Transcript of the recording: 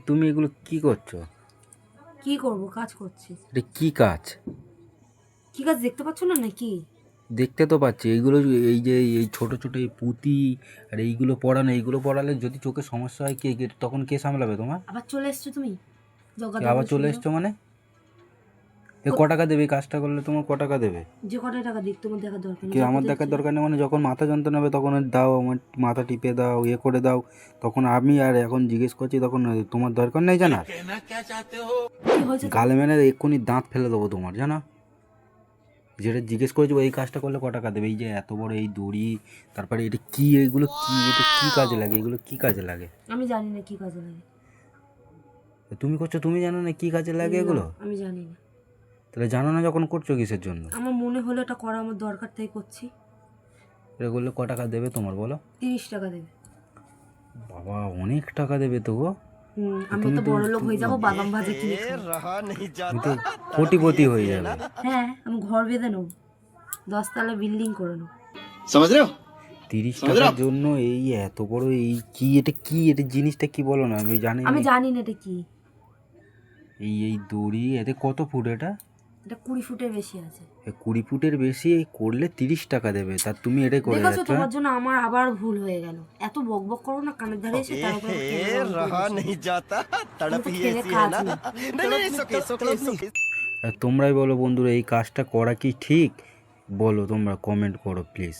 তুমি এগুলো কি করছো? কি করব, কাজ করছি। এটা কি কাজ? কি কাজ দেখতে পাচ্ছ না নাকি? দেখতে তো পাচ্ছি এইগুলো, এই যে এই ছোট ছোট এই পুঁতি আর এইগুলো পড়ানো, এইগুলো পড়ালে যদি চোখে সমস্যা হয় তখন কে সামলাবে তোমার? আবার চলে এসছো তুমি জগা আবার দরকার চলে শুনছো। এসছো মানে? ক টাকা দেবে এই কাজটা করলে? তোমার ক টাকা দেবে? যে কটাই টাকা দিক তোমার দেখার দরকার নেই, কি যা আমার কোথায় দেখার ইচ্ছে। দরকার নেই মানে? যখন মাথা যন্ত্রণা হবে তখন দাও, আমার মাথা টিপে দাও, করে দাও, তখন আমি আর এখন জিজ্ঞেস করছি তখন তোমার দরকার নেই জানা? কি হয়েছে গালে তোমার? মেরে এক্ষুনি দাঁত ফেলে দেবো তোমার, জানো? যেটা জিজ্ঞেস করেছি এই কাজটা করলে ক টাকা দেবে, এই যে এত বড় এই দড়ি, তারপরে এটা কি, এইগুলো কি, এটা কি কাজে লাগে, এগুলো কি কাজে লাগে? আমি জানি না কি কাজে লাগে। তুমি করছো, তুমি জানো না কি কাজে লাগে না, এগুলো? আমি জানি না। তাহলে জানো না যখন করছো কিসের জন্য? আমার মনে হলো এটা করা আমার দরকার, তাই করছি। এটা করলে ক টাকা দেবে তোমার বলো? 30 টাকা দেবে। বাবা, অনেক টাকা দেবে তো গো। আমি তো বড় লোক হয়ে যাবো, বাদাম ভাজা কিনে খাবো। তুমি তো কোটিপতি হয়ে যাবে। হ্যাঁ, আমি ঘর বেঁধে নেবো, 10 তলা বিল্ডিং করে নেবো। 30 টাকার জন্য এই এত বড় এই কি, এটা কি, এটা জিনিসটা কি বলো না? আমি জানি আমি না। জানি না এটা কি। এই দড়ি, এতে কত ফুট এটা? এটা 20 ফুটের বেশি আছে। 20 ফুটের বেশি এই করলে 30 টাকা দেবে, তা তুমি এটাই করে দেখেছো, যাচ্ছ? তোমার জন্য আমার আবার ভুল হয়ে গেল। এত বকবক করো না, কানের ধারে এসে তার উপরে খেলে কাজ নেই। আর তোমরাই বলো বন্ধুরা, এই কাজটা করা কি ঠিক? বলো তোমরা, কমেন্ট করো প্লিজ।